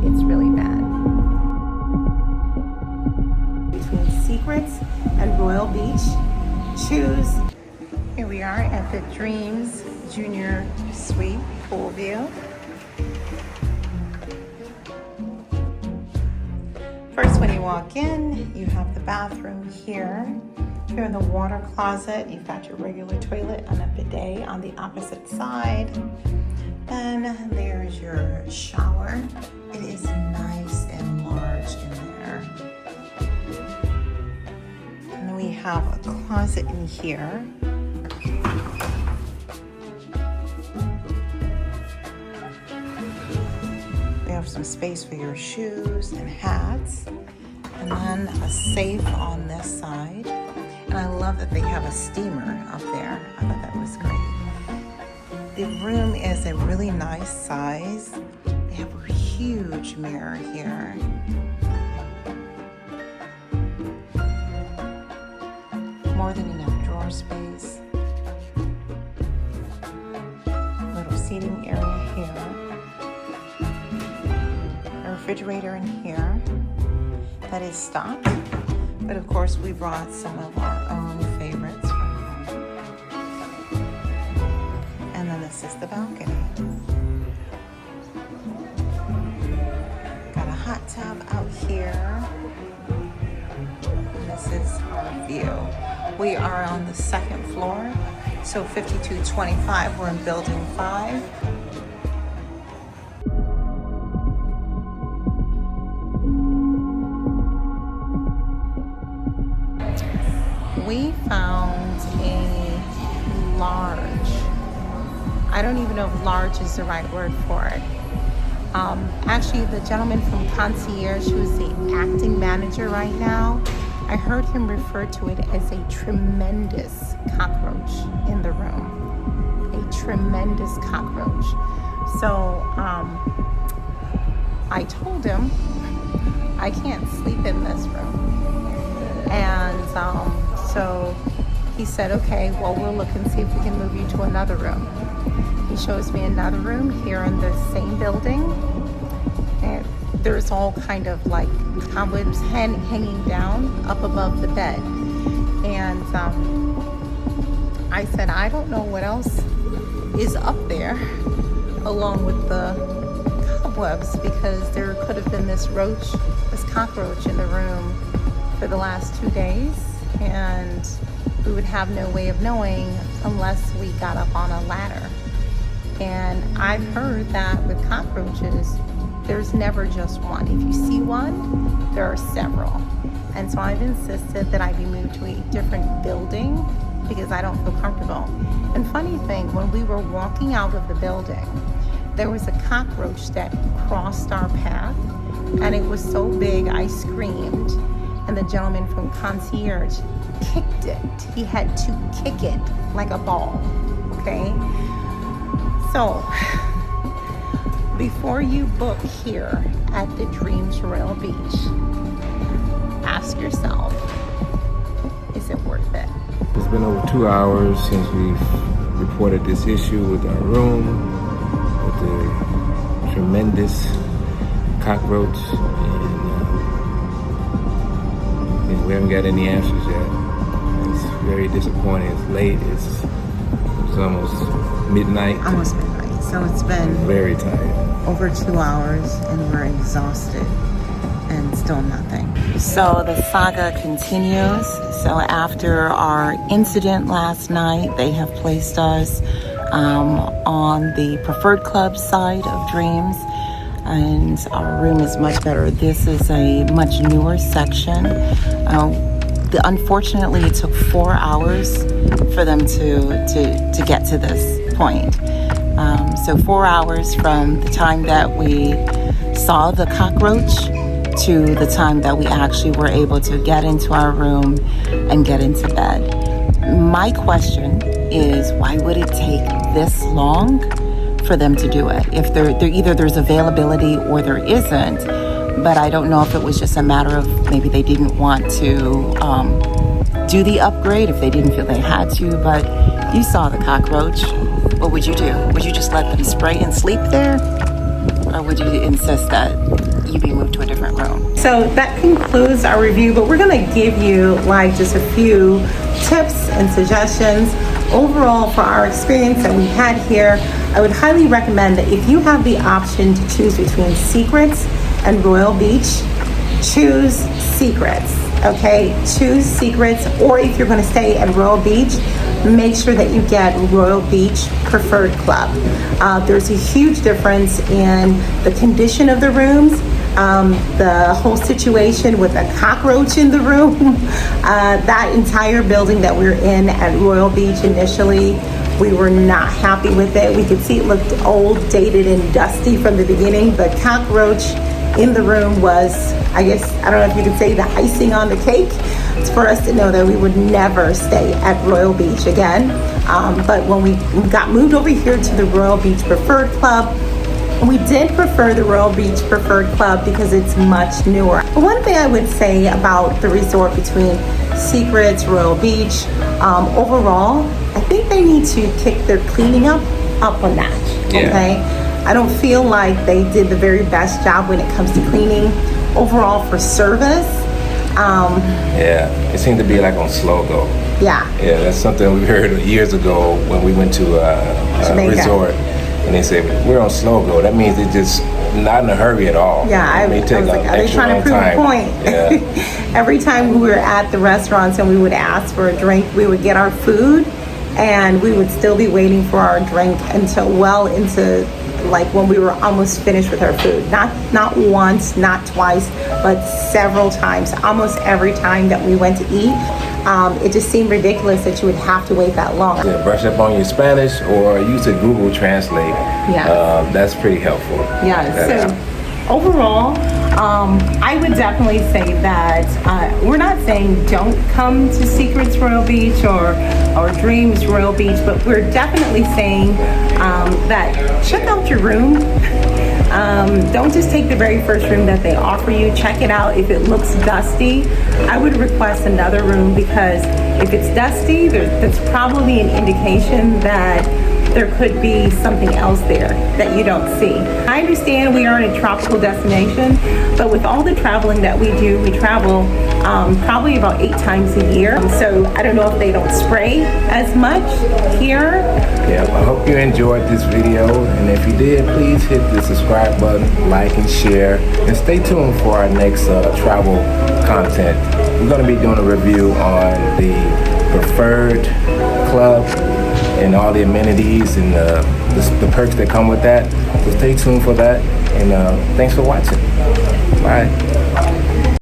It's really bad. Between Secrets and Royal Beach, choose. Here we are at the Dreams Junior Suite pool view. First, when you walk in, you have the bathroom here. Here in the water closet, you've got your regular toilet and a bidet on the opposite side. Then there's your shower. It is nice and large in there. And then we have a closet in here. We have some space for your shoes and hats. And then a safe on this side. And I love that they have a steamer up there. I thought that was great. The room is a really nice size. They have a huge mirror here. More than enough drawer space. Little seating area here. A refrigerator in here that is stocked. But of course, we brought some of our own favorites from home. And then this is the balcony. Got a hot tub out here. And this is our view. We are on the second floor, so 5225, we're in building 5. We found a large, I don't even know if large is the right word for it. Actually, the gentleman from Concierge, who's the acting manager right now, I heard him refer to it as a tremendous cockroach in the room. A tremendous cockroach. So I told him I can't sleep in this room. And so he said, okay, well, we'll look and see if we can move you to another room. He shows me another room here in the same building. And there's all kind of like cobwebs hanging down up above the bed. And I said, I don't know what else is up there along with the cobwebs, because there could have been this cockroach in the room for the last 2 days, and we would have no way of knowing unless we got up on a ladder. And I've heard that with cockroaches, there's never just one. If you see one, there are several. And so I've insisted that I be moved to a different building because I don't feel comfortable. And funny thing, when we were walking out of the building, there was a cockroach that crossed our path, and it was so big I screamed. And the gentleman from Concierge kicked it. He had to kick it like a ball, okay? So, before you book here at the Dreams Royal Beach, ask yourself, is it worth it? It's been over 2 hours since we've reported this issue with our room, with the tremendous cockroach, and we haven't got any answers yet. It's very disappointing. It's late. It's almost midnight. Almost midnight. So it's been very tired. Over 2 hours, and we're exhausted, and still nothing. So the saga continues. So after our incident last night, they have placed us on the preferred club side of Dreams, and our room is much better. This is a much newer section. Unfortunately, it took 4 hours for them to get to this point. So 4 hours from the time that we saw the cockroach to the time that we actually were able to get into our room and get into bed. My question is, why would it take this long for them to do it? If either there's availability or there isn't, but I don't know if it was just a matter of maybe they didn't want to do the upgrade, if they didn't feel they had to. But you saw the cockroach. What would you do? Would you just let them spray and sleep there? Or would you insist that you be moved to a different room. So that concludes our review, but we're going to give you like just a few tips and suggestions. Overall, for our experience that we had here, I would highly recommend that if you have the option to choose between Secrets and Royal Beach, choose Secrets. Okay, choose Secrets, or if you're going to stay at Royal Beach, make sure that you get Royal Beach Preferred Club. There's a huge difference in the condition of the rooms, the whole situation with a cockroach in the room. That entire building that we're in at Royal Beach initially, we were not happy with it. We could see it looked old, dated, and dusty from the beginning. The cockroach in the room was, I guess, I don't know if you could say, the icing on the cake. It's for us to know that we would never stay at Royal Beach again. But when we got moved over here to the Royal Beach Preferred Club, we did prefer the Royal Beach Preferred Club because it's much newer. One thing I would say about the resort between Secrets, Royal Beach, overall, I think they need to kick their cleaning up a notch, okay? I don't feel like they did the very best job when it comes to cleaning. Overall, for service, it seemed to be like on slow go. Yeah, that's something we heard years ago when we went to a resort, and they said we're on slow go. That means they're just not in a hurry at all. Yeah, I was like, are they trying to prove a point? Yeah. Every time we were at the restaurants and we would ask for a drink, we would get our food, and we would still be waiting for our drink until well into, like, when we were almost finished with our food. Not once, not twice, but several times. Almost every time that we went to eat, it just seemed ridiculous that you would have to wait that long. Yeah, brush up on your Spanish or use a Google Translate. Yeah, that's pretty helpful. Yeah. So overall, I would definitely say that we're not saying don't come to Secrets Royal Beach or Dreams Royal Beach, but we're definitely saying that check out your room. Don't just take the very first room that they offer you. Check it out. If it looks dusty, I would request another room, because if it's dusty, that's probably an indication that there could be something else there that you don't see. I understand we are in a tropical destination, but with all the traveling that we do, we travel probably about 8 times a year. So I don't know if they don't spray as much here. Yeah, I hope you enjoyed this video, and if you did, please hit the subscribe button, like and share, and stay tuned for our next travel content. We're going to be doing a review on the Preferred Club and all the amenities and the perks that come with that. So stay tuned for that, and thanks for watching. Bye.